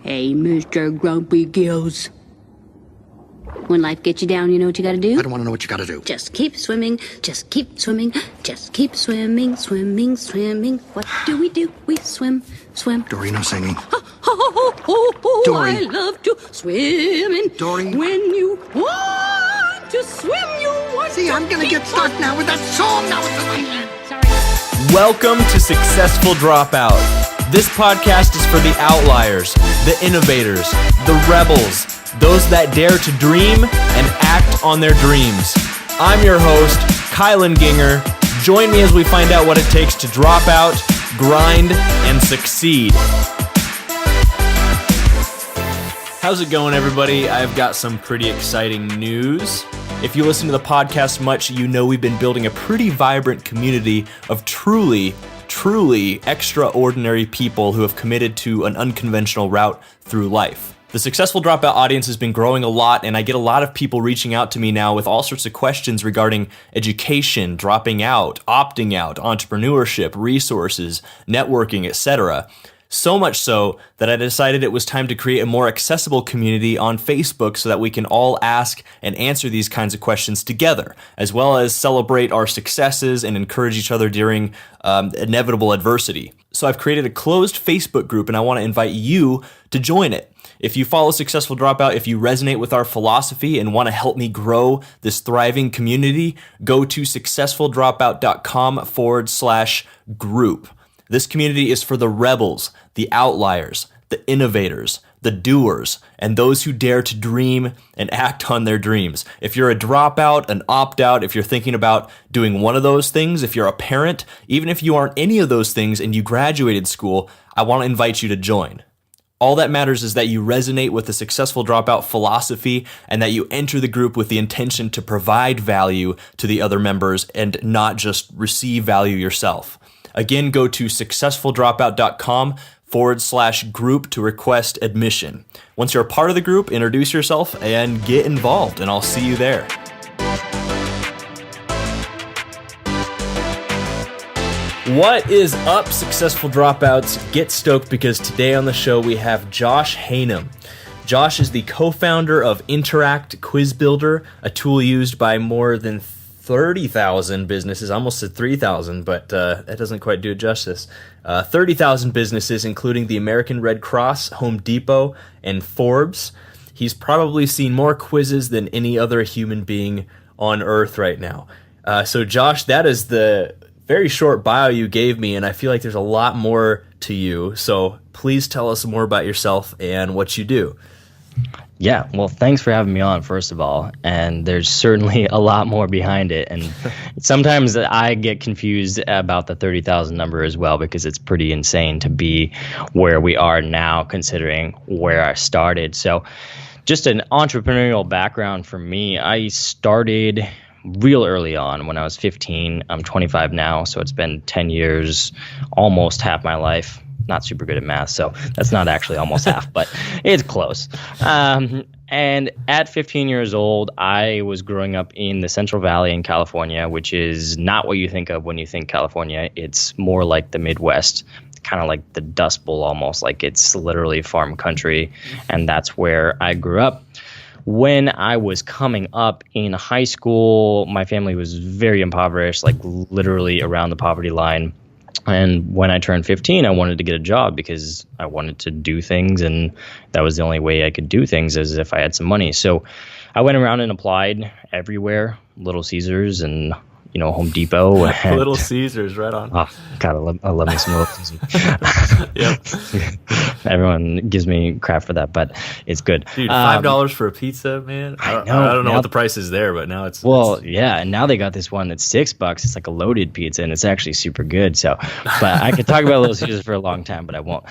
Hey, Mr. Grumpy Gills. When life gets you down, you know what you gotta do? I don't want to know what you gotta do. Just keep swimming, just keep swimming, just keep swimming, swimming, swimming. What do? We swim, swim. Dory, no singing. Dory. I love to swim in. Dory. When you want to swim, you want See, to I'm gonna get stuck now with that song. Now it's in my head. Sorry. Welcome to Successful Dropout. This podcast is for the outliers, the innovators, the rebels, those that dare to dream and act on their dreams. I'm your host, Kylan Ginger. Join me as we find out what it takes to drop out, grind, and succeed. How's it going, everybody? I've got some pretty exciting news. If you listen to the podcast much, you know we've been building a pretty vibrant community of truly extraordinary people who have committed to an unconventional route through life. The Successful Dropout audience has been growing a lot, and I get a lot of people reaching out to me now with all sorts of questions regarding education, dropping out, opting out, entrepreneurship, resources, networking, etc. So much so that I decided it was time to create a more accessible community on Facebook so that we can all ask and answer these kinds of questions together, as well as celebrate our successes and encourage each other during inevitable adversity. So I've created a closed Facebook group, and I want to invite you to join it. If you follow Successful Dropout, if you resonate with our philosophy and want to help me grow this thriving community, go to successfulDropout.com/group. This community is for the rebels, the outliers, the innovators, the doers, and those who dare to dream and act on their dreams. If you're a dropout, an opt-out, if you're thinking about doing one of those things, if you're a parent, even if you aren't any of those things and you graduated school, I want to invite you to join. All that matters is that you resonate with the Successful Dropout philosophy and that you enter the group with the intention to provide value to the other members and not just receive value yourself. Again, go to successfuldropout.com/group to request admission. Once you're a part of the group, introduce yourself and get involved, and I'll see you there. What is up, Successful Dropouts? Get stoked because today on the show we have Josh Haynam. Josh is the co-founder of Interact Quiz Builder, a tool used by more than 30,000 businesses. I almost said 3,000, but that doesn't quite do it justice. 30,000 businesses, including the American Red Cross, Home Depot, and Forbes. He's probably seen more quizzes than any other human being on Earth right now. So Josh, that is the very short bio you gave me, and I feel like there's a lot more to you. So please tell us more about yourself and what you do. Yeah, well, thanks for having me on, first of all. And there's certainly a lot more behind it. And sometimes I get confused about the 30,000 number as well, because it's pretty insane to be where we are now, considering where I started. So just an entrepreneurial background for me, I started real early on when I was 15. I'm 25 now, so it's been 10 years, almost half my life. Not super good at math, so that's not actually almost half, but it's close. And at 15 years old, I was growing up in the Central Valley in California, which is not what you think of when you think California. It's more like the Midwest, kind of like the Dust Bowl almost, like it's literally farm country, and that's where I grew up. When I was coming up in high school, my family was very impoverished, like literally around the poverty line. And when I turned 15, I wanted to get a job because I wanted to do things, and that was the only way I could do things, as if I had some money. So I went around and applied everywhere, Little Caesars and Home Depot. And, Little Caesars, right on. Oh, God, I love me some Little Caesars. Yep. Everyone gives me crap for that, but it's good. Dude, $5 for a pizza, man. I don't know what the price is there, but now it's... Well, yeah, and now they got this one that's $6. It's like a loaded pizza, and it's actually super good. So, but I could talk about Little Caesars for a long time, but I won't.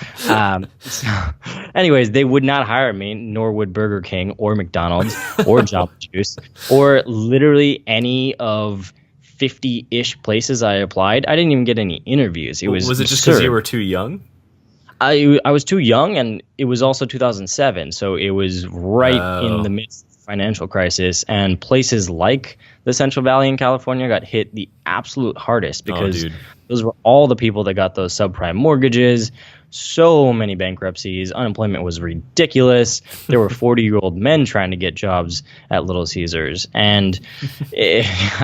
Anyways, they would not hire me, nor would Burger King or McDonald's or Jamba Juice or literally any of 50-ish places I applied. I didn't even get any interviews. Was it just because you were too young? I was too young, and it was also 2007, so it was right in the midst of the financial crisis, and places like the Central Valley in California got hit the absolute hardest because those were all the people that got those subprime mortgages. so many bankruptcies. Unemployment was ridiculous. There were 40-year-old men trying to get jobs at Little Caesars. And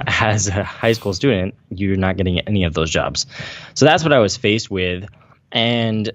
as a high school student, you're not getting any of those jobs. So that's what I was faced with. And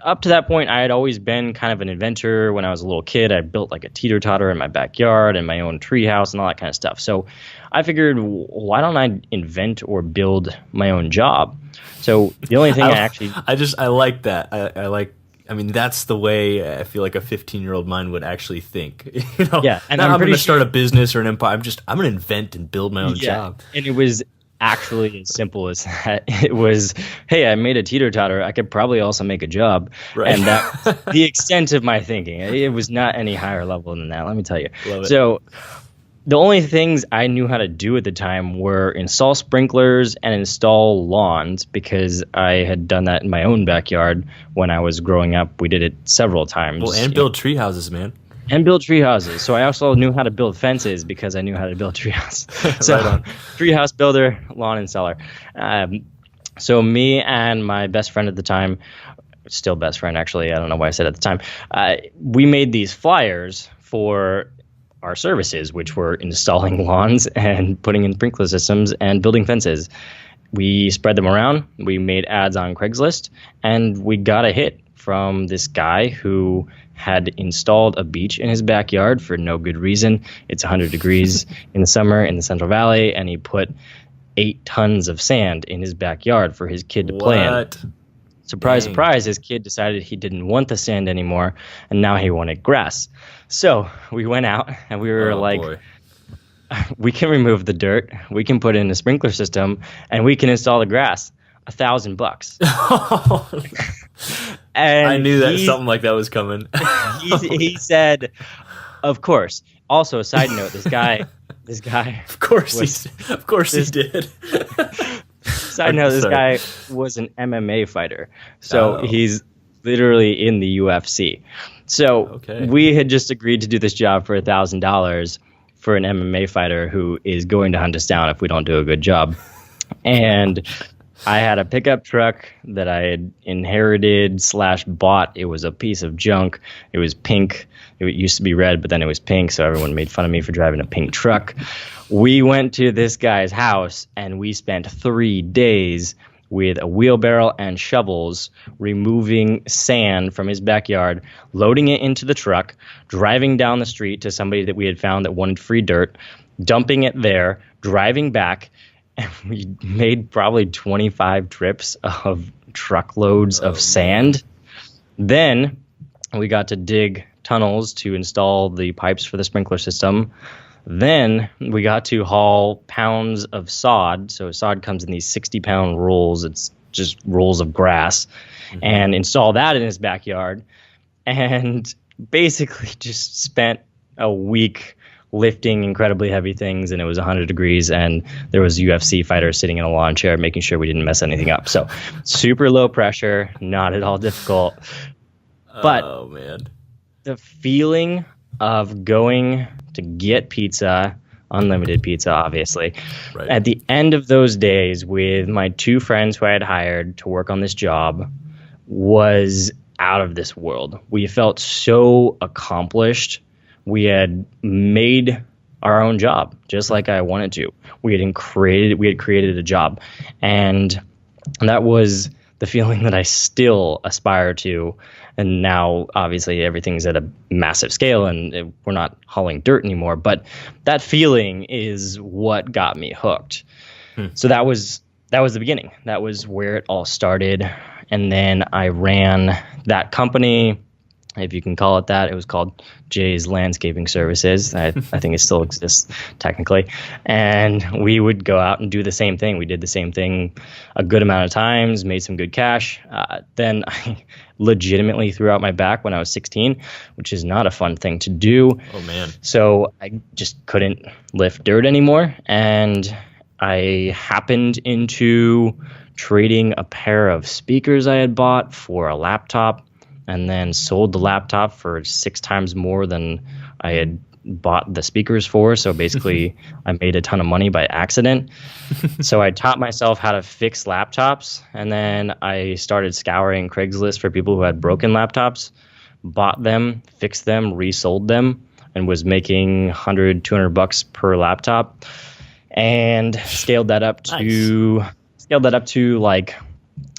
up to that point, I had always been kind of an inventor. When I was a little kid, I built like a teeter-totter in my backyard and my own treehouse and all that kind of stuff. So I figured, why don't I invent or build my own job? So the only thing I like that. I mean, that's the way I feel like a 15-year-old mind would actually think. Yeah, and I'm going to start a business or an empire. I'm going to invent and build my own job. And it was actually as simple as that. It was, hey, I made a teeter-totter. I could probably also make a job. Right. And that's the extent of my thinking. It was not any higher level than that, let me tell you. Love it. So the only things I knew how to do at the time were install sprinklers and install lawns, because I had done that in my own backyard when I was growing up. We did it several times. Well, and build tree houses, man. And build tree houses. So I also knew how to build fences because I knew how to build tree house. So Right on. Tree house builder, lawn installer. So me and my best friend at the time, still best friend actually, I don't know why I said at the time, we made these flyers for our services, which were installing lawns and putting in sprinkler systems and building fences. We spread them around. We made ads on Craigslist, and we got a hit from this guy who had installed a beach in his backyard for no good reason. It's 100 degrees in the summer in the Central Valley, and he put 8 tons of sand in his backyard for his kid to play in. Surprise, Dang. surprise, his kid decided he didn't want the sand anymore, and now he wanted grass. So we went out, and we were Boy. we can remove the dirt, we can put in a sprinkler system, and we can install the grass. $1,000. And I knew that something like that was coming. he said, of course. Also, a side note, this guy. Of course he did. Side note, this guy was an MMA fighter. So he's literally in the UFC. So we had just agreed to do this job for $1,000 for an MMA fighter who is going to hunt us down if we don't do a good job. And I had a pickup truck that I had inherited / bought. It was a piece of junk. It was pink. It used to be red, but then it was pink, so everyone made fun of me for driving a pink truck. We went to this guy's house, and we spent 3 days with a wheelbarrow and shovels removing sand from his backyard, loading it into the truck, driving down the street to somebody that we had found that wanted free dirt, dumping it there, driving back. And we made probably 25 trips of truckloads of sand. Then we got to dig tunnels to install the pipes for the sprinkler system. Then we got to haul pounds of sod. So sod comes in these 60-pound rolls. It's just rolls of grass. And install that in his backyard. And basically just spent a week lifting incredibly heavy things, and it was 100 degrees, and there was a UFC fighter sitting in a lawn chair making sure we didn't mess anything up. So super low pressure, not at all difficult. But man, the feeling of going to get pizza, unlimited pizza, obviously, right. At the end of those days with my 2 friends who I had hired to work on this job was out of this world. We felt so accomplished. We had made our own job, just like I wanted to. We had created a job, and that was the feeling that I still aspire to. And now, obviously, everything's at a massive scale, and we're not hauling dirt anymore. But that feeling is what got me hooked. So that was the beginning. That was where it all started. And then I ran that company, if you can call it that. It was called Jay's Landscaping Services. I think it still exists technically. And we would go out and do the same thing. We did the same thing a good amount of times, made some good cash. Then I legitimately threw out my back when I was 16, which is not a fun thing to do. Oh, man. So I just couldn't lift dirt anymore. And I happened into trading a pair of speakers I had bought for a laptop, and then sold the laptop for 6 times more than I had bought the speakers for. So basically, I made a ton of money by accident. So I taught myself how to fix laptops, and then I started scouring Craigslist for people who had broken laptops, bought them, fixed them, resold them, and was making $100-200 per laptop, and scaled that up to like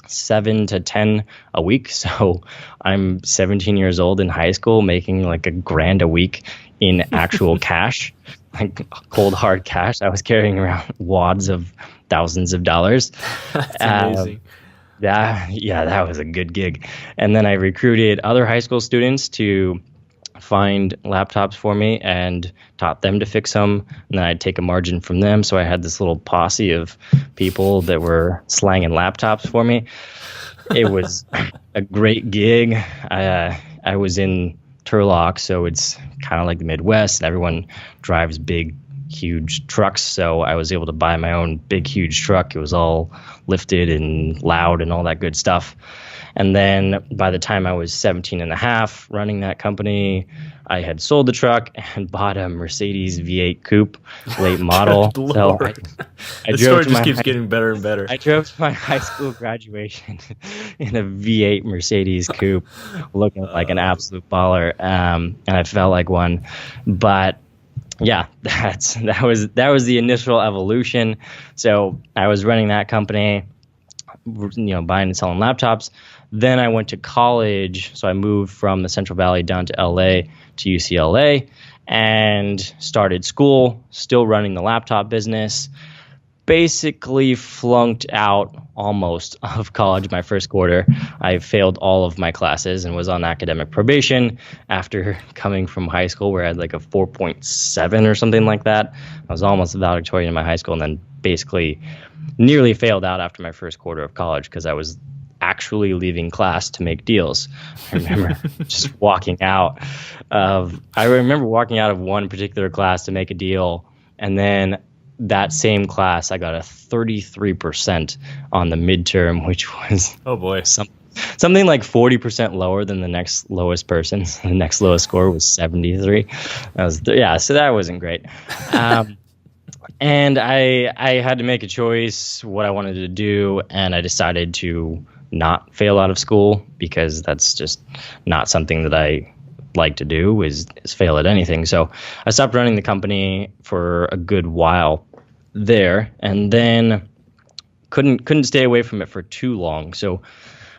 7 to 10 a week. So I'm 17 years old in high school making like $1,000 a week in actual cash, like cold hard cash. I was carrying around wads of thousands of dollars. That's amazing. That was a good gig. And then I recruited other high school students to find laptops for me and taught them to fix them. And then I'd take a margin from them. So I had this little posse of people that were slanging laptops for me. It was a great gig. I was in Turlock, so it's kind of like the Midwest, and everyone drives big, huge trucks. So I was able to buy my own big, huge truck. It was all lifted and loud and all that good stuff. And then by the time I was 17 and a half running that company, I had sold the truck and bought a Mercedes V8 coupe, late model. So the story just keeps getting better and better. I drove to my high school graduation in a V8 Mercedes coupe, looking like an absolute baller, and I felt like one. But yeah, that was the initial evolution. So I was running that company, buying and selling laptops. Then I went to college, so I moved from the Central Valley down to LA to UCLA and started school, still running the laptop business. Basically flunked out almost of college my first quarter. I failed all of my classes and was on academic probation after coming from high school where I had like a 4.7 or something like that. I was almost valedictorian in my high school and then basically nearly failed out after my first quarter of college because I was actually leaving class to make deals. I remember just walking out of one particular class to make a deal, and then that same class I got a 33% on the midterm, which was something like 40% lower than the next lowest person. The next lowest score was 73. So that wasn't great. And I had to make a choice what I wanted to do, and I decided to not fail out of school because that's just not something that I like to do is fail at anything. So I stopped running the company for a good while there, and then couldn't stay away from it for too long. So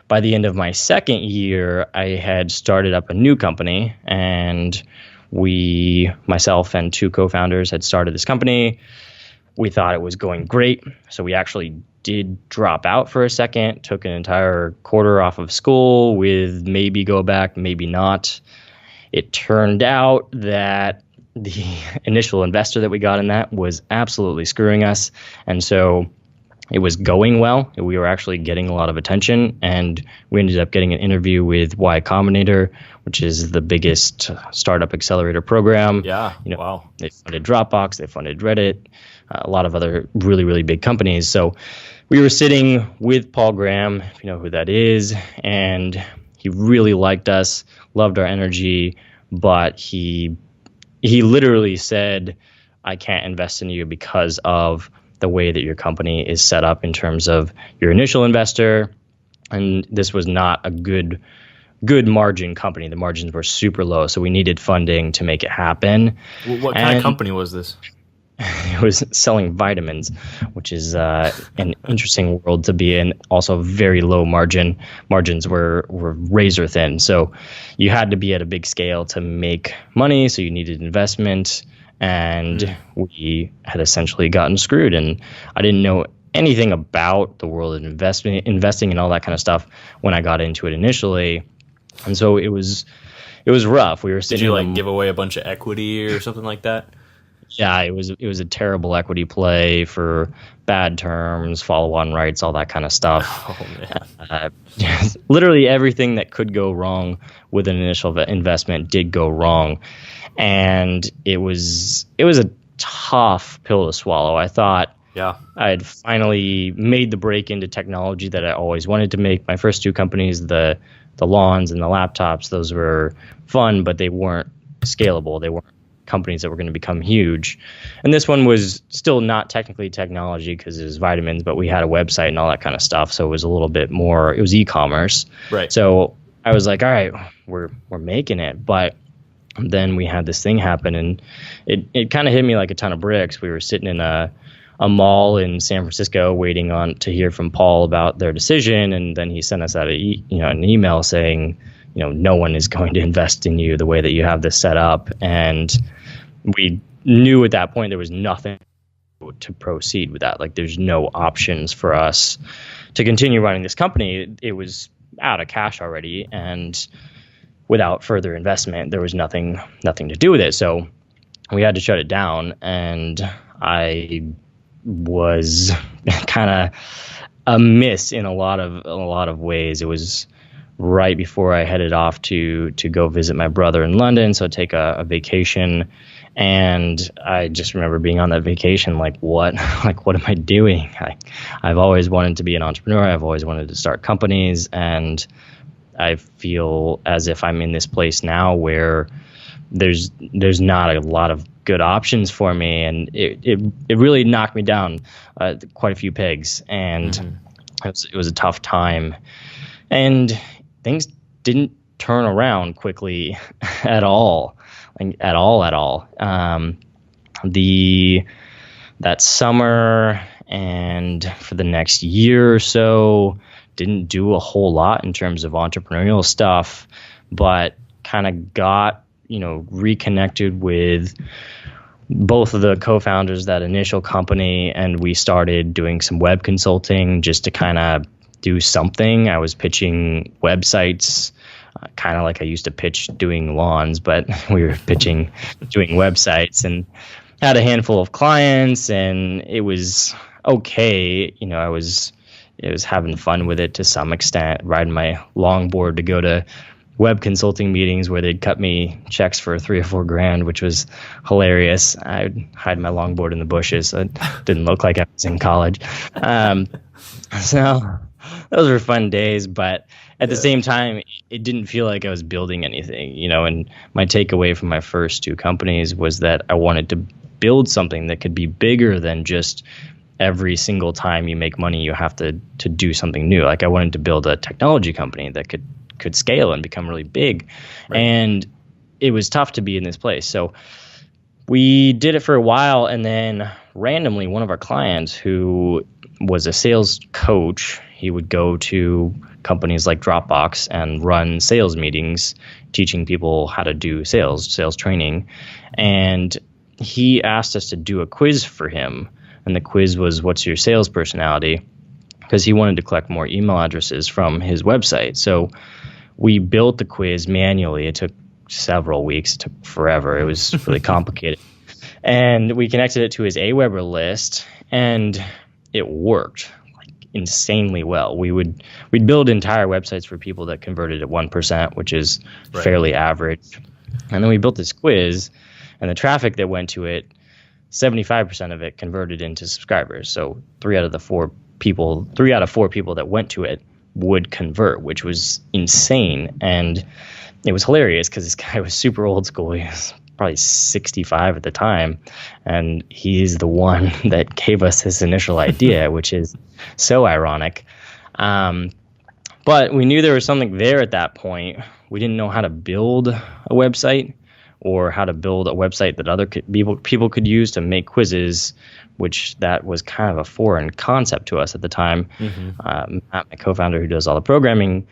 by the end of my second year, I had started up a new company, and myself and two co-founders had started this company. We thought it was going great, so we actually did drop out for a second, took an entire quarter off of school with maybe go back, maybe not. It turned out that the initial investor that we got in that was absolutely screwing us. And so it was going well. We were actually getting a lot of attention, and we ended up getting an interview with Y Combinator, which is the biggest startup accelerator program. Yeah, wow. They funded Dropbox, they funded Reddit, a lot of other really, really big companies. So we were sitting with Paul Graham, if you know who that is, and he really liked us, loved our energy, but he literally said, I can't invest in you because of the way that your company is set up in terms of your initial investor. And this was not a good margin company. The margins were super low, so we needed funding to make it happen. What kind of company was this? It was selling vitamins, which is an interesting world to be in. Also very low margin. Margins were razor thin. So you had to be at a big scale to make money. So you needed investment. And we had essentially gotten screwed. And I didn't know anything about the world of investing and all that kind of stuff when I got into it initially. And so it was rough. We were sitting. Did you give away a bunch of equity or something like that? Yeah, it was a terrible equity play for bad terms, follow-on rights, all that kind of stuff. Oh, man. Literally everything that could go wrong with an initial investment did go wrong, and it was a tough pill to swallow. I thought I had finally made the break into technology that I always wanted to make. My first two companies, the lawns and the laptops, those were fun, but they weren't scalable. They weren't companies that were going to become huge. And this one was still not technically technology because it was vitamins, but we had a website and all that kind of stuff. So it was a little bit more, it was e-commerce. Right. So I was like, all right, we're making it. But then we had this thing happen, and it kind of hit me like a ton of bricks. We were sitting in a mall in San Francisco waiting to hear from Paul about their decision. And then he sent us out an email saying, no one is going to invest in you the way that you have this set up. And we knew at that point there was nothing to proceed with that. Like, there's no options for us to continue running this company. It was out of cash already, and without further investment, there was nothing to do with it. So we had to shut it down, and I was kind of a miss in a lot of ways. It was right before I headed off to go visit my brother in London, so take a vacation. And I just remember being on that vacation like, what am I doing? I've always wanted to be an entrepreneur. I've always wanted to start companies, and I feel as if I'm in this place now where there's not a lot of good options for me, and it really knocked me down quite a few pegs, and it was a tough time, and things didn't turn around quickly at all, at all. That summer and for the next year or so, didn't do a whole lot in terms of entrepreneurial stuff, but kind of got, reconnected with both of the co-founders of that initial company, and we started doing some web consulting just to kind of do something. I was pitching websites, kind of like I used to pitch doing lawns, but we were pitching doing websites, and had a handful of clients, and it was okay. I was having fun with it to some extent, riding my longboard to go to web consulting meetings where they'd cut me checks for $3 or $4 grand, which was hilarious. I'd hide my longboard in the bushes, so it didn't look like I was in college. So those were fun days, but at the same time, it didn't feel like I was building anything, and my takeaway from my first two companies was that I wanted to build something that could be bigger than just every single time you make money, you have to do something new. Like, I wanted to build a technology company that could scale and become really big. Right. And it was tough to be in this place. So we did it for a while, and then randomly one of our clients, who was a sales coach, he would go to companies like Dropbox and run sales meetings, teaching people how to do sales training. And he asked us to do a quiz for him. And the quiz was, what's your sales personality? Because he wanted to collect more email addresses from his website. So we built the quiz manually. It took several weeks. It took forever. It was really complicated. And we connected it to his Aweber list, and it worked like insanely well. We'd build entire websites for people that converted at 1%, which is fairly average. And then we built this quiz, and the traffic that went to it, 75% of it converted into subscribers. So 3 out of 4 people that went to it would convert, which was insane. And it was hilarious because this guy was super old school. He was probably 65 at the time, and he's the one that gave us this initial idea, which is so ironic. But we knew there was something there at that point. We didn't know how to build a website, or how to build a website that other people could use to make quizzes, which that was kind of a foreign concept to us at the time. Matt, my co-founder who does all the programming,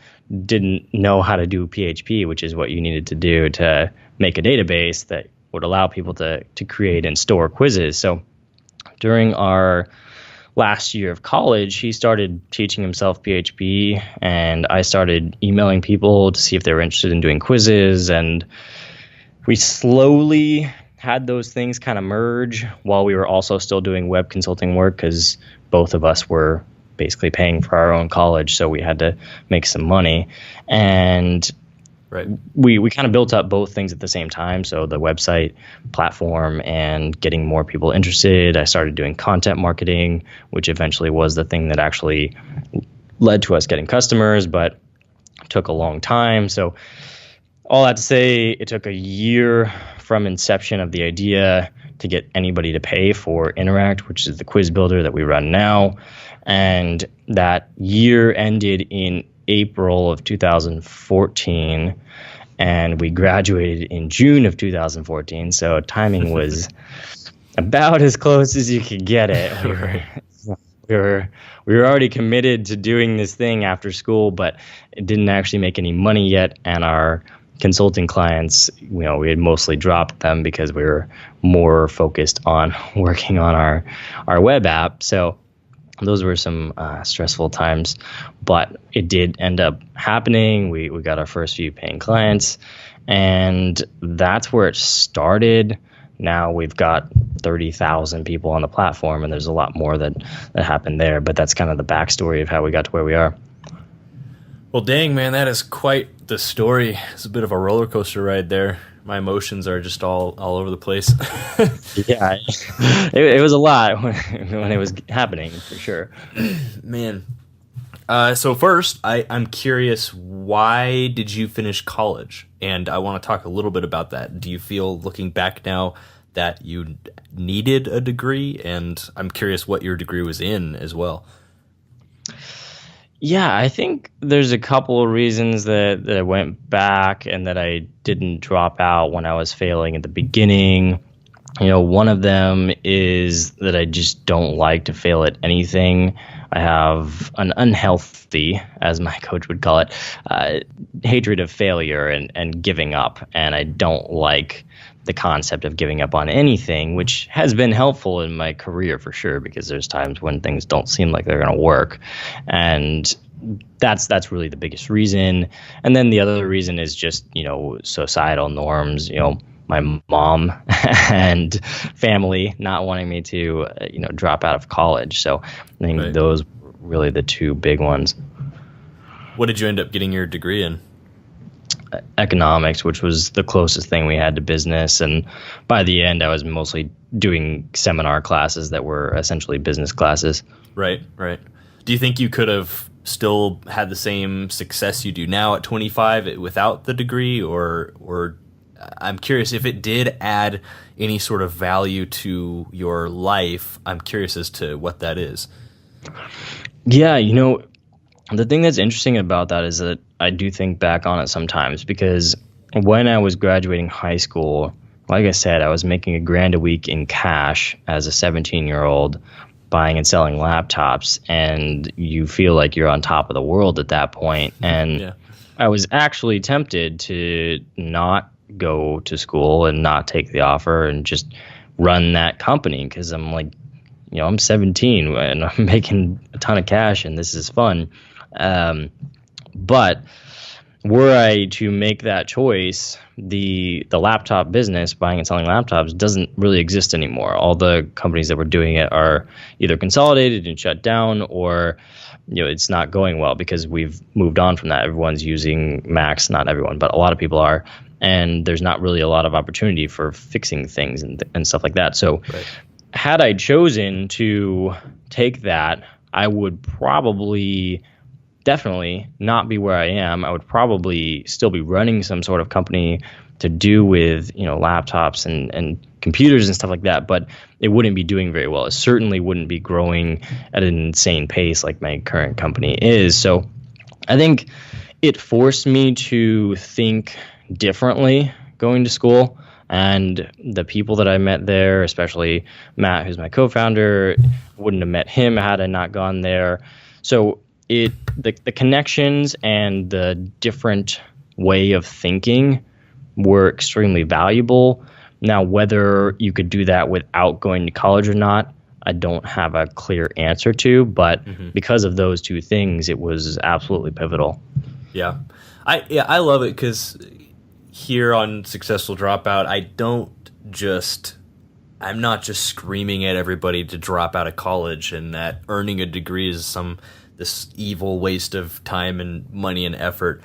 didn't know how to do PHP, which is what you needed to do to make a database that would allow people to create and store quizzes. So during our last year of college, he started teaching himself PHP, and I started emailing people to see if they were interested in doing quizzes. And we slowly had those things kind of merge while we were also still doing web consulting work, because both of us were basically paying for our own college, so we had to make some money. And we kind of built up both things at the same time, so the website platform and getting more people interested. I started doing content marketing, which eventually was the thing that actually led to us getting customers, but took a long time. So All that to say, it took a year from inception of the idea to get anybody to pay for Interact, which is the quiz builder that we run now. And that year ended in April of 2014, and we graduated in June of 2014. So timing was about as close as you could get it. We were already committed to doing this thing after school, but it didn't actually make any money yet, and our consulting clients, we had mostly dropped them because we were more focused on working on our web app. So those were some stressful times, but it did end up happening. We got our first few paying clients, and that's where it started. Now we've got 30,000 people on the platform, and there's a lot more that happened there, but that's kind of the backstory of how we got to where we are. Well, dang, man, that is quite the story. It's a bit of a roller coaster ride there. My emotions are just all over the place. Yeah, it was a lot when it was happening, for sure. Man. So first, I'm curious, why did you finish college? And I want to talk a little bit about that. Do you feel, looking back now, that you needed a degree? And I'm curious what your degree was in as well. Yeah, I think there's a couple of reasons that I went back and that I didn't drop out when I was failing at the beginning. One of them is that I just don't like to fail at anything. I have an unhealthy, as my coach would call it, hatred of failure and giving up. And I don't like the concept of giving up on anything, which has been helpful in my career for sure, because there's times when things don't seem like they're going to work. And that's really the biggest reason. And then the other reason is just, societal norms, my mom and family not wanting me to, drop out of college. So I think those were really the two big ones. What did you end up getting your degree in? Economics, which was the closest thing we had to business. And by the end, I was mostly doing seminar classes that were essentially business classes. Right. Do you think you could have still had the same success you do now at 25 without the degree, or I'm curious if it did add any sort of value to your life? I'm curious as to what that is. Yeah, the thing that's interesting about that is that I do think back on it sometimes, because when I was graduating high school, like I said, I was making $1,000 a week in cash as a 17-year-old, buying and selling laptops, and you feel like you're on top of the world at that point. And yeah. I was actually tempted to not go to school and not take the offer and just run that company, because I'm like, I'm 17 and I'm making a ton of cash and this is fun. But were I to make that choice, the laptop business, buying and selling laptops, doesn't really exist anymore. All the companies that were doing it are either consolidated and shut down, or it's not going well because we've moved on from that. Everyone's using Macs, not everyone, but a lot of people are, and there's not really a lot of opportunity for fixing things and stuff like that. So had I chosen to take that, I would definitely not be where I am. I would probably still be running some sort of company to do with, laptops and computers and stuff like that, but it wouldn't be doing very well. It certainly wouldn't be growing at an insane pace like my current company is. So I think it forced me to think differently going to school. And the people that I met there, especially Matt, who's my co-founder, wouldn't have met him had I not gone there. So the connections and the different way of thinking were extremely valuable. Now, whether you could do that without going to college or not, I don't have a clear answer to, but because of those two things, it was absolutely pivotal. Yeah, I love it, because here on Successful Dropout, I'm not just screaming at everybody to drop out of college and that earning a degree is this evil waste of time and money and effort.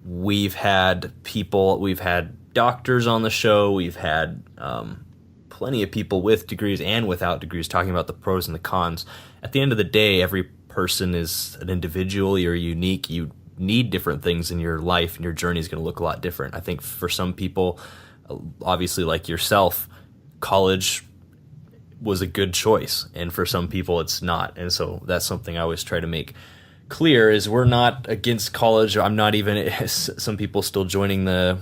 We've had doctors on the show. We've had plenty of people with degrees and without degrees talking about the pros and the cons. At the end of the day, every person is an individual. You're unique. You need different things in your life, and your journey is going to look a lot different. I think for some people, obviously like yourself, college was a good choice, and for some people it's not. And so that's something I always try to make clear, is we're not against college. I'm not even, some people still joining the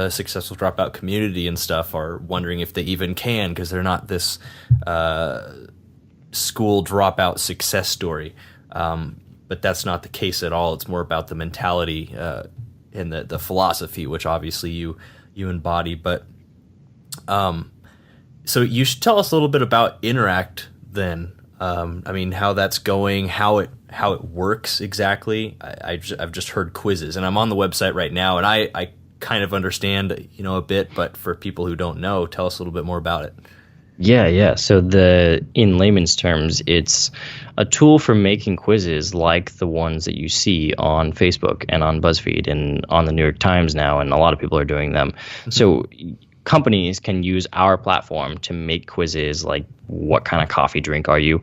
Successful Dropout community and stuff are wondering if they even can, because they're not this school dropout success story. But that's not the case at all. It's more about the mentality and the philosophy, which obviously you embody. But so you should tell us a little bit about Interact then. I mean, how that's going, how it works exactly. I've just heard quizzes, and I'm on the website right now, and I kind of understand, a bit, but for people who don't know, tell us a little bit more about it. Yeah. So in layman's terms, it's a tool for making quizzes like the ones that you see on Facebook and on BuzzFeed and on the New York Times now, and a lot of people are doing them. Mm-hmm. So companies can use our platform to make quizzes like, what kind of coffee drink are you?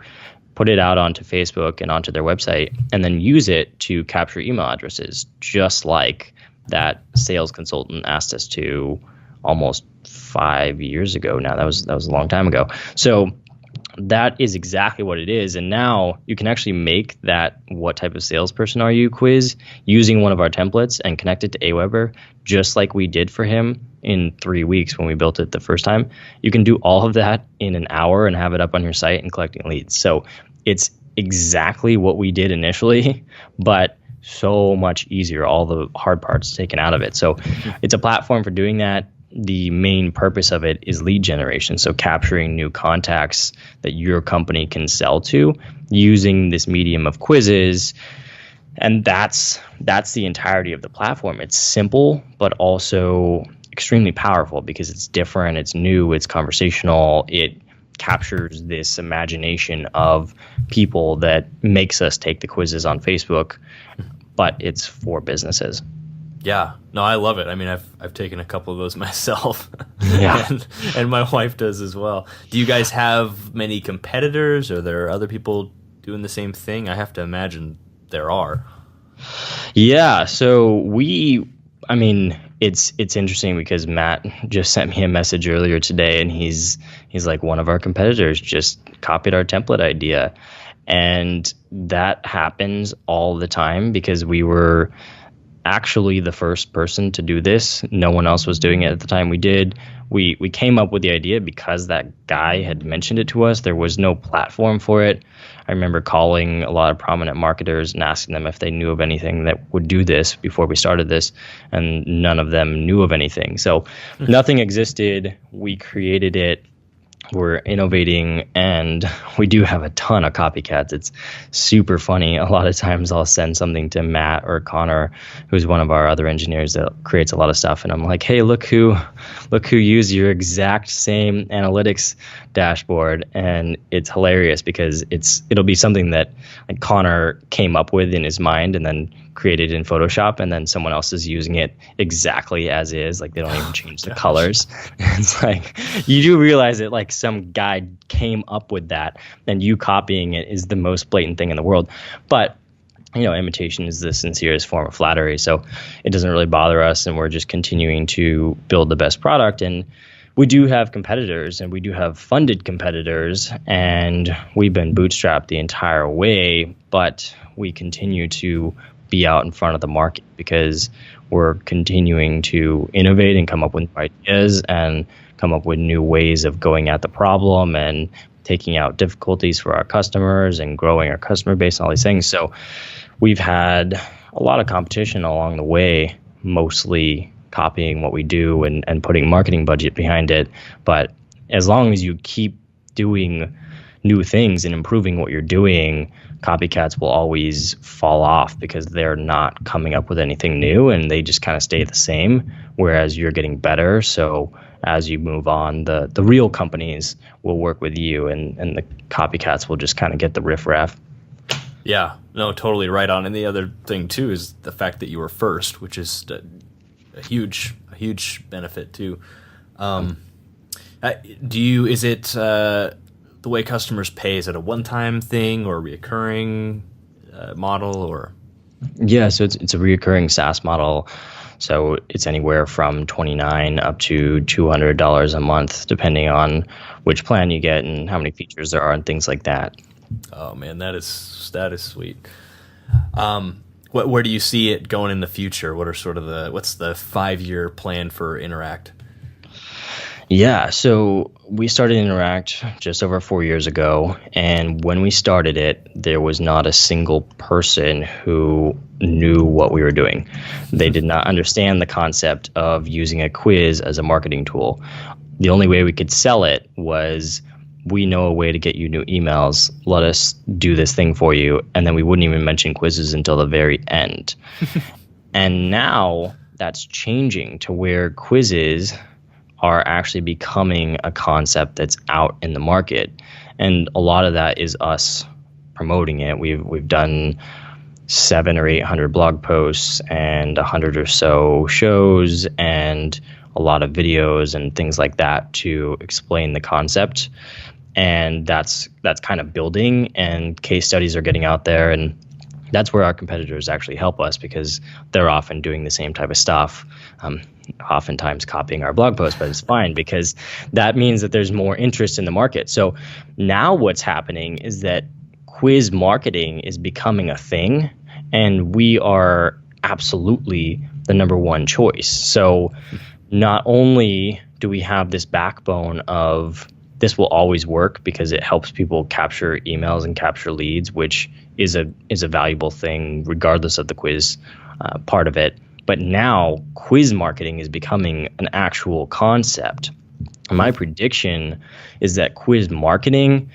Put it out onto Facebook and onto their website, and then use it to capture email addresses, just like that sales consultant asked us to almost 5 years ago now. That was a long time ago. So that is exactly what it is. And now you can actually make that "what type of salesperson are you" quiz using one of our templates and connect it to Aweber, just like we did for him in 3 weeks when we built it the first time. You can do all of that in an hour and have it up on your site and collecting leads. So it's exactly what we did initially, but so much easier. All the hard parts taken out of it. So it's a platform for doing that. The main purpose of it is lead generation. So capturing new contacts that your company can sell to using this medium of quizzes. And that's the entirety of the platform. It's simple, but also extremely powerful because it's different, it's new, it's conversational. It captures this imagination of people that makes us take the quizzes on Facebook, but it's for businesses. Yeah, no, I love it. I mean, I've taken a couple of those myself. Yeah. and my wife does as well. Do you guys have many competitors? Are there other people doing the same thing? I have to imagine there are. Yeah, so it's interesting because Matt just sent me a message earlier today, and he's like, one of our competitors just copied our template idea. And that happens all the time because we were actually the first person to do this. No one else was doing it at the time we did. We came up with the idea because that guy had mentioned it to us. There was no platform for it. I remember calling a lot of prominent marketers and asking them if they knew of anything that would do this before we started this, and none of them knew of anything. So nothing existed. We created it. We're innovating, and we do have a ton of copycats. It's super funny. A lot of times I'll send something to Matt or Connor, who's one of our other engineers that creates a lot of stuff, and I'm like, hey, look who used your exact same analytics dashboard. And it's hilarious because it'll be something that like Connor came up with in his mind and then created in Photoshop, and then someone else is using it exactly as is. Like, they don't even change the colors. It's like, you do realize that like some guy came up with that, and you copying it is the most blatant thing in the world. But imitation is the sincerest form of flattery, so it doesn't really bother us, and we're just continuing to build the best product. And we do have competitors, and we do have funded competitors, and we've been bootstrapped the entire way, but we continue to be out in front of the market because we're continuing to innovate and come up with ideas and come up with new ways of going at the problem and taking out difficulties for our customers and growing our customer base and all these things. So we've had a lot of competition along the way, mostly copying what we do and putting marketing budget behind it. But as long as you keep doing new things and improving what you're doing, copycats will always fall off because they're not coming up with anything new and they just kind of stay the same, whereas you're getting better. So as you move on, the real companies will work with you, and the copycats will just kind of get the riffraff. Yeah, no, totally right on. And the other thing too is the fact that you were first, which is a huge benefit too. Is it the way customers pay? Is it a one-time thing or a reoccurring model or? Yeah, so it's a recurring SaaS model. So it's anywhere from $29 up to $200 a month, depending on which plan you get and how many features there are and things like that. Oh man, that is sweet. Where do you see it going in the future? What are sort of what's the 5-year plan for Interact? Yeah, so we started Interact just over 4 years ago, and when we started it, there was not a single person who knew what we were doing. They did not understand the concept of using a quiz as a marketing tool. The only way we could sell it was, we know a way to get you new emails. Let us do this thing for you. And then we wouldn't even mention quizzes until the very end. And now that's changing to where quizzes are actually becoming a concept that's out in the market. And a lot of that is us promoting it. We've done 700 or 800 blog posts and 100 or so shows and a lot of videos and things like that to explain the concept. And that's kind of building, and case studies are getting out there, and that's where our competitors actually help us, because they're often doing the same type of stuff, oftentimes copying our blog posts, but it's fine because that means that there's more interest in the market. So now what's happening is that quiz marketing is becoming a thing, and we are absolutely the number one choice. So not only do we have this backbone of this will always work because it helps people capture emails and capture leads, which is a valuable thing regardless of the quiz part of it. But now quiz marketing is becoming an actual concept. My prediction is that quiz marketing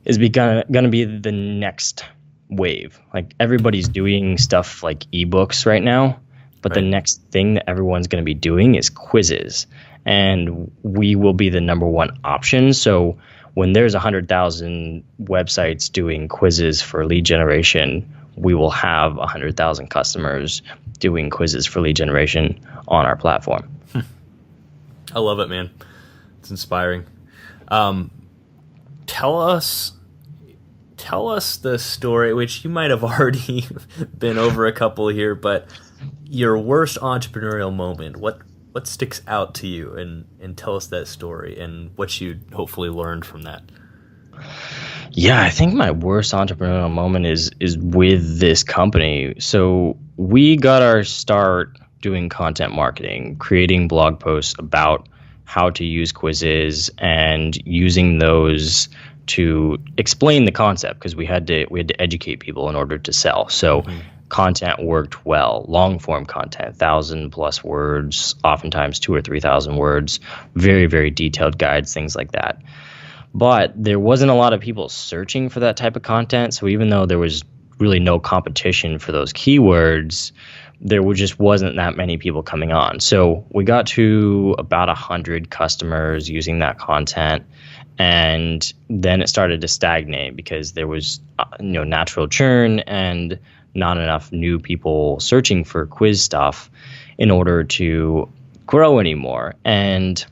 is going to be the next wave. Like, everybody's doing stuff like ebooks right now, but right. The next thing that everyone's going to be doing is quizzes. And we will be the number one option. So when there's 100,000 websites doing quizzes for lead generation, we will have 100,000 customers doing quizzes for lead generation on our platform. I love it, man. It's inspiring. Tell us the story, which you might have already been over a couple here, but your worst entrepreneurial moment. What sticks out to you, and tell us that story and what you hopefully learned from that. Yeah, I think my worst entrepreneurial moment is with this company. So we got our start doing content marketing, creating blog posts about how to use quizzes and using those to explain the concept, because we had to educate people in order to sell. So content worked well, long form content, 1,000+ words, oftentimes 2,000 or 3,000 words, very, very detailed guides, things like that. But there wasn't a lot of people searching for that type of content. So even though there was really no competition for those keywords, there just wasn't that many people coming on. So we got to about 100 customers using that content. And then it started to stagnate because there was natural churn and not enough new people searching for quiz stuff in order to grow anymore. And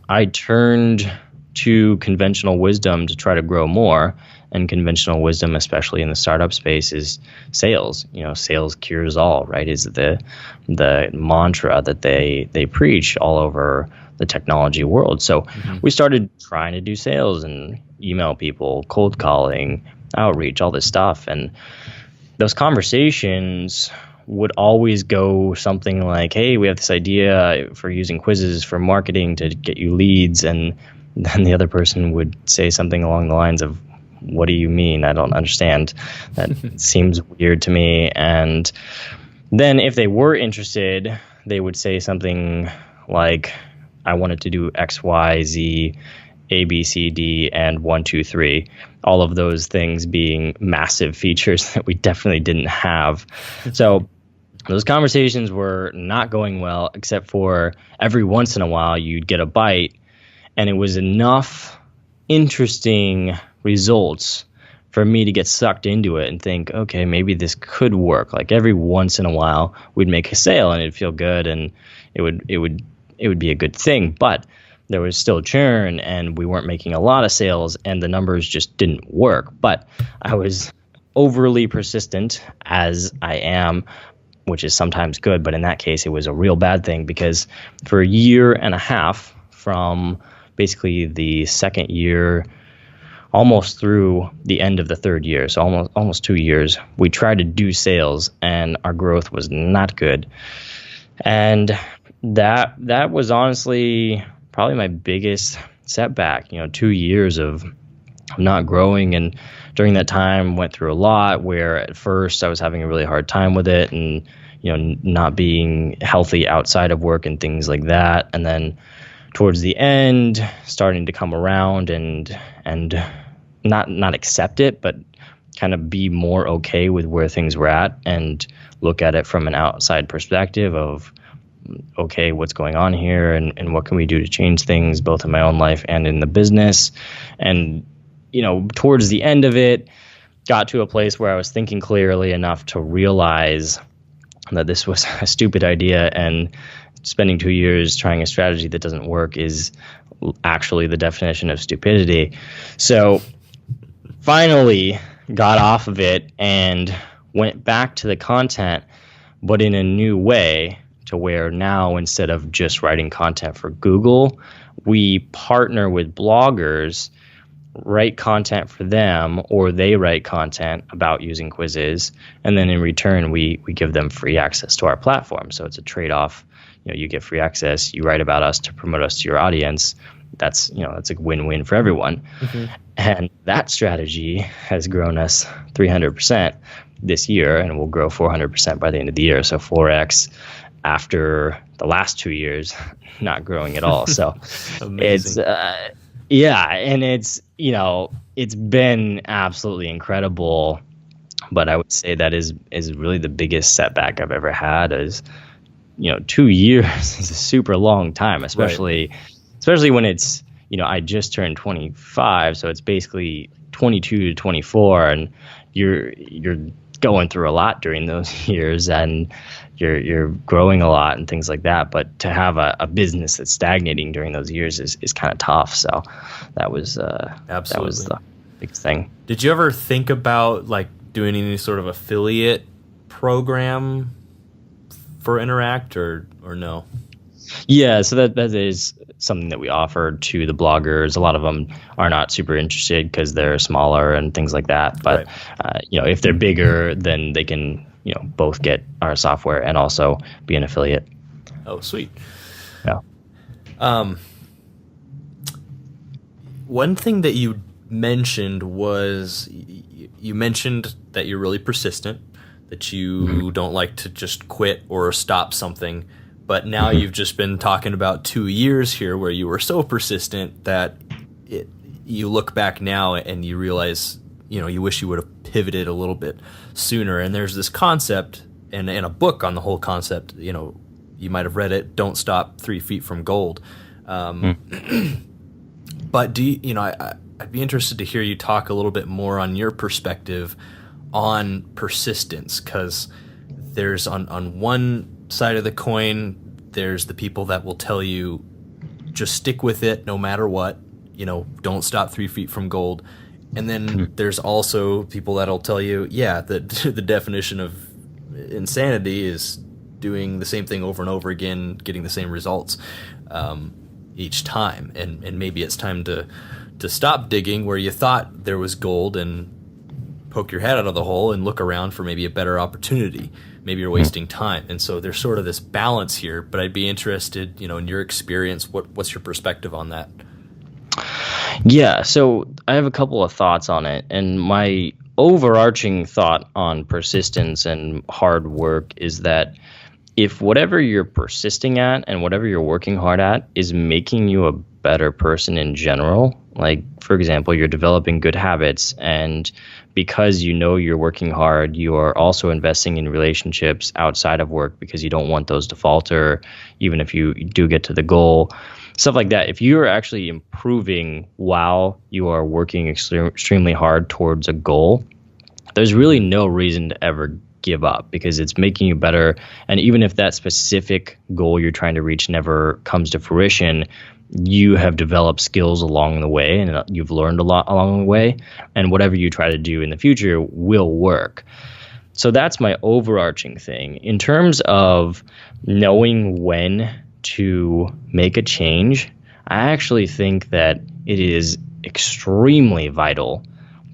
I turned to conventional wisdom to try to grow more. And conventional wisdom, especially in the startup space, is sales. Sales cures all, right? Is the mantra that they preach all over the technology world. So we started trying to do sales and email people, cold calling, outreach, all this stuff. And those conversations would always go something like, hey, we have this idea for using quizzes for marketing to get you leads. And then the other person would say something along the lines of, what do you mean? I don't understand. That seems weird to me. And then if they were interested, they would say something like, I wanted to do X, Y, Z, A, B, C, D, and 1, 2, 3. All of those things being massive features that we definitely didn't have. So those conversations were not going well, except for every once in a while you'd get a bite, and it was enough interesting results for me to get sucked into it and think, okay, maybe this could work. Like, every once in a while we'd make a sale and it'd feel good and it would be a good thing. But there was still churn and we weren't making a lot of sales and the numbers just didn't work. But I was overly persistent as I am, which is sometimes good, but in that case, it was a real bad thing, because for a year and a half, from basically the second year almost through the end of the third year, so almost 2 years, we tried to do sales, and our growth was not good. And that was honestly probably my biggest setback. 2 years of not growing, and during that time went through a lot where at first I was having a really hard time with it, and not being healthy outside of work and things like that. And then towards the end, starting to come around and not accept it, but kind of be more okay with where things were at and look at it from an outside perspective of, okay, what's going on here, and what can we do to change things both in my own life and in the business. And towards the end of it, got to a place where I was thinking clearly enough to realize that this was a stupid idea, and spending 2 years trying a strategy that doesn't work is actually the definition of stupidity. So finally got off of it and went back to the content, but in a new way, to where now instead of just writing content for Google, we partner with bloggers, write content for them, or they write content about using quizzes, and then in return we give them free access to our platform. So it's a trade-off. You get free access, you write about us to promote us to your audience. That's a win-win for everyone. Mm-hmm. And that strategy has grown us 300% this year, and will grow 400% by the end of the year. So 4x after the last 2 years not growing at all. So it's and it's been absolutely incredible. But I would say that is really the biggest setback I've ever had. Is 2 years is a super long time, especially when it's I just turned 25, so it's basically 22 to 24, and you're going through a lot during those years, and you're growing a lot and things like that. But to have a business that's stagnating during those years is kind of tough. So that was the biggest thing. Did you ever think about doing any sort of affiliate program for Interact or no? Yeah, so that is something that we offer to the bloggers. A lot of them are not super interested because they're smaller and things like that. But if they're bigger, then they can both get our software and also be an affiliate. Oh, sweet. Yeah. One thing that you mentioned was you mentioned that you're really persistent, that you don't like to just quit or stop something. But now you've just been talking about 2 years here where you were so persistent that you look back now and you realize, you wish you would have pivoted a little bit sooner. And there's this concept and a book on the whole concept, you might have read it, Don't Stop 3 Feet from Gold. But I'd be interested to hear you talk a little bit more on your perspective on persistence, because there's on one side of the coin, there's the people that will tell you just stick with it no matter what, don't stop 3 feet from gold. And then there's also people that'll tell you, that the definition of insanity is doing the same thing over and over again, getting the same results each time. And maybe it's time to stop digging where you thought there was gold and poke your head out of the hole and look around for maybe a better opportunity. Maybe you're wasting time. And so there's sort of this balance here, but I'd be interested, in your experience, what's your perspective on that? Yeah, so I have a couple of thoughts on it. And my overarching thought on persistence and hard work is that if whatever you're persisting at and whatever you're working hard at is making you a better person in general, like, for example, you're developing good habits, and because you're working hard, you are also investing in relationships outside of work because you don't want those to falter, even if you do get to the goal. Stuff like that. If you're actually improving while you are working extremely hard towards a goal, there's really no reason to ever give up, because it's making you better. And even if that specific goal you're trying to reach never comes to fruition, you have developed skills along the way, and you've learned a lot along the way, and whatever you try to do in the future will work. So that's my overarching thing. In terms of knowing when to make a change, I actually think that it is extremely vital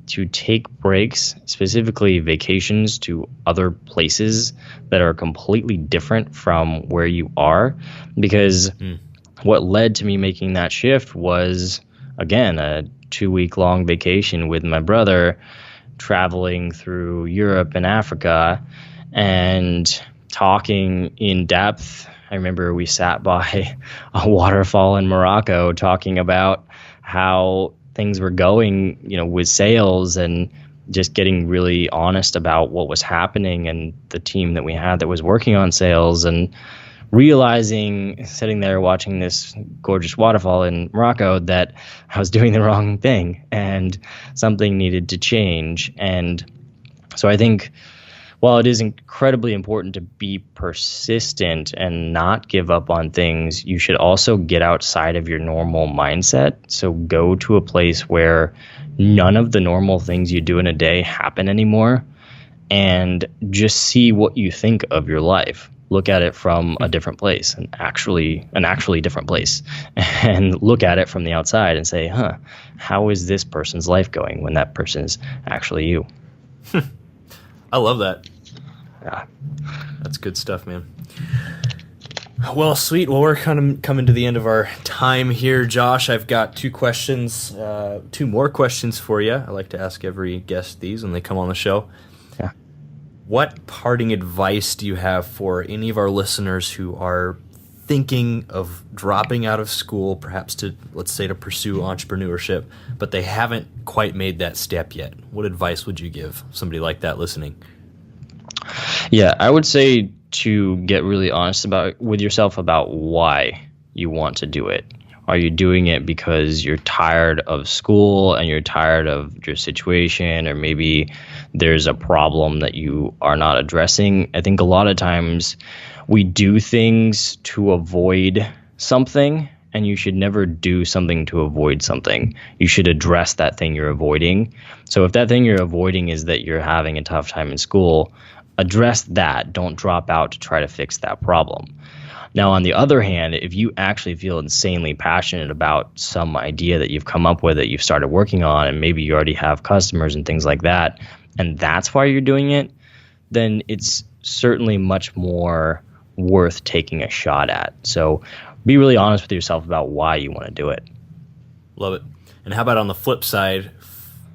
to take breaks, specifically vacations to other places that are completely different from where you are. Because what led to me making that shift was, again, a 2-week-long vacation with my brother, traveling through Europe and Africa and talking in depth. I remember we sat by a waterfall in Morocco talking about how things were going, with sales, and just getting really honest about what was happening and the team that we had that was working on sales, and realizing, sitting there watching this gorgeous waterfall in Morocco, that I was doing the wrong thing and something needed to change. And so I think, while it is incredibly important to be persistent and not give up on things, you should also get outside of your normal mindset. So go to a place where none of the normal things you do in a day happen anymore, and just see what you think of your life. Look at it from a different place, an actually different place, and look at it from the outside and say, how is this person's life going when that person's actually you? I love that. Yeah. That's good stuff, man. Well, sweet. Well, we're kind of coming to the end of our time here, Josh. I've got two more questions for you. I like to ask every guest these when they come on the show. Yeah. What parting advice do you have for any of our listeners who are thinking of dropping out of school, perhaps to pursue entrepreneurship, but they haven't quite made that step yet? What advice would you give somebody like that listening? Yeah, I would say to get really honest with yourself about why you want to do it. Are you doing it because you're tired of school and you're tired of your situation, or maybe there's a problem that you are not addressing? I think a lot of times we do things to avoid something, and you should never do something to avoid something. You should address that thing you're avoiding. So if that thing you're avoiding is that you're having a tough time in school, address that. Don't drop out to try to fix that problem. Now, on the other hand, if you actually feel insanely passionate about some idea that you've come up with, that you've started working on, and maybe you already have customers and things like that, and that's why you're doing it, then it's certainly much more worth taking a shot at. So be really honest with yourself about why you want to do it. Love it. And how about on the flip side,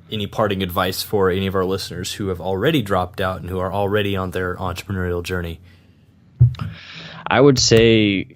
any parting advice for any of our listeners who have already dropped out and who are already on their entrepreneurial journey? I would say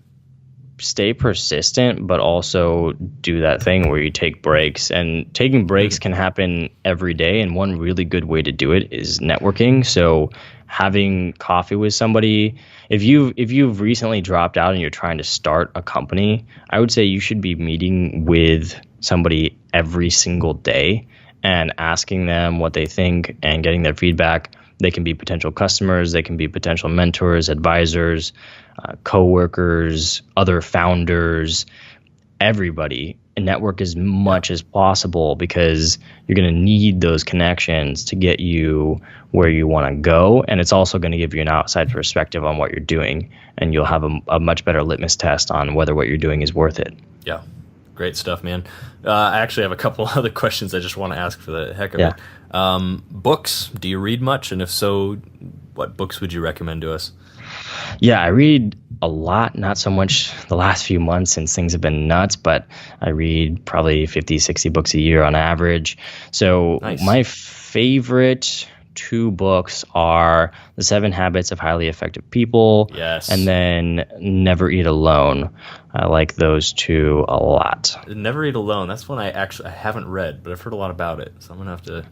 stay persistent, but also do that thing where you take breaks. And taking breaks can happen every day. And one really good way to do it is networking. So having coffee with somebody. If you've recently dropped out and you're trying to start a company, I would say you should be meeting with somebody every single day and asking them what they think and getting their feedback. They can be potential customers, they can be potential mentors, advisors, coworkers, other founders, everybody. And network as much as possible, because you're going to need those connections to get you where you want to go. And it's also going to give you an outside perspective on what you're doing. And you'll have a much better litmus test on whether what you're doing is worth it. Yeah. Great stuff, man. I actually have a couple other questions I just want to ask for the heck of it. Books, do you read much? And if so, what books would you recommend to us? Yeah, I read a lot, not so much the last few months since things have been nuts, but I read probably 50, 60 books a year on average. So nice. My favorite 2 books are The 7 Habits of Highly Effective People, yes, and then Never Eat Alone. I like those 2 a lot. Never Eat Alone, that's one I haven't read, but I've heard a lot about it, so I'm going to have to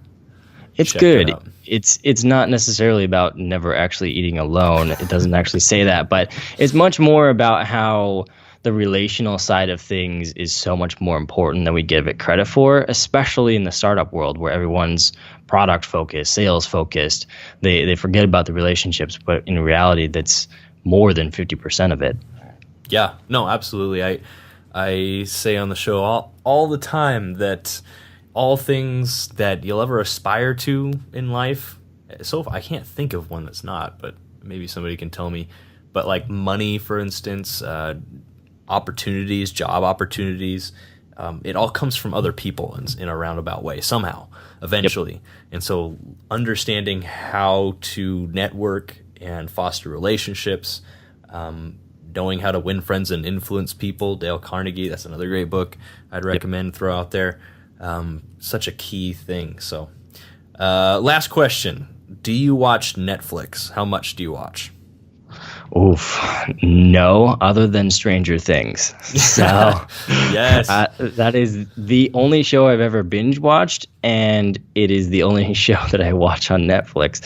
It's good. It's not necessarily about never actually eating alone. It doesn't actually say that, but it's much more about how the relational side of things is so much more important than we give it credit for, especially in the startup world where everyone's product focused, sales focused. They forget about the relationships, but in reality, that's more than 50% of it. Yeah, no, absolutely. I say on the show all the time that all things that you'll ever aspire to in life, so I can't think of one that's not, but maybe somebody can tell me, but like money, for instance, opportunities, job opportunities, it all comes from other people in a roundabout way somehow, eventually. Yep. And so understanding how to network and foster relationships, knowing how to win friends and influence people, Dale Carnegie, that's another great book I'd recommend, throw out there. Such a key thing. So last question. Do you watch Netflix? How much do you watch? Oof, no, other than Stranger Things. So yes, that is the only show I've ever binge watched, and it is the only show that I watch on Netflix.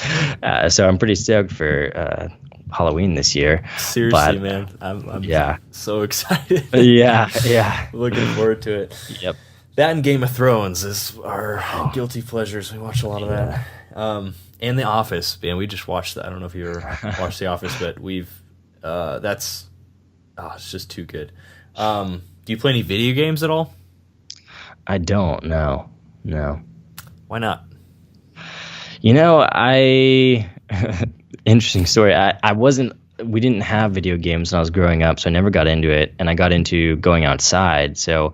So I'm pretty stoked for Halloween this year. Seriously, man, I'm so excited. Yeah. Looking forward to it. Yep. That and Game of Thrones is our guilty pleasures. We watch a lot of that. And The Office, man, we just watched that. I don't know if you ever watched The Office, but it's just too good. Do you play any video games at all? I don't, no. Why not? Interesting story. We didn't have video games when I was growing up, so I never got into it, and I got into going outside, so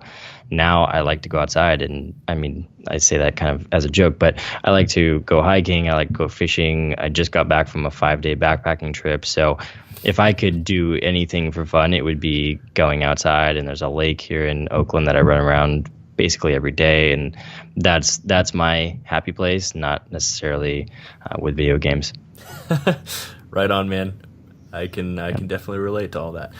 now I like to go outside, and I mean, I say that kind of as a joke, but I like to go hiking, I like to go fishing. I just got back from a 5-day backpacking trip, so if I could do anything for fun, it would be going outside, and there's a lake here in Oakland that I run around basically every day, and that's my happy place, not necessarily with video games. Right on, man. I can definitely relate to all that.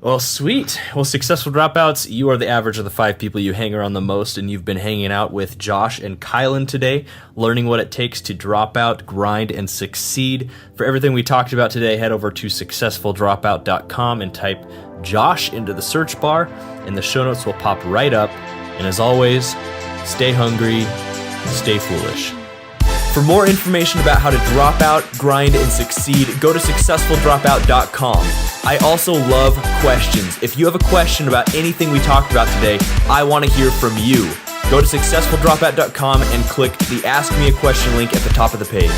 Well, sweet. Well, Successful Dropouts, you are the average of the 5 people you hang around the most, and you've been hanging out with Josh and Kylan today, learning what it takes to drop out, grind, and succeed. For everything we talked about today, head over to successfuldropout.com and type Josh into the search bar, and the show notes will pop right up. And as always, stay hungry, stay foolish. For more information about how to drop out, grind, and succeed, go to successfuldropout.com. I also love questions. If you have a question about anything we talked about today, I want to hear from you. Go to successfuldropout.com and click the Ask Me a Question link at the top of the page.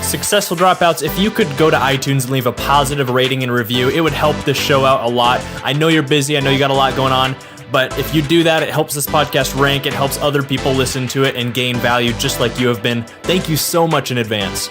Successful Dropouts, if you could go to iTunes and leave a positive rating and review, it would help this show out a lot. I know you're busy. I know you got a lot going on. But if you do that, it helps this podcast rank. It helps other people listen to it and gain value just like you have been. Thank you so much in advance.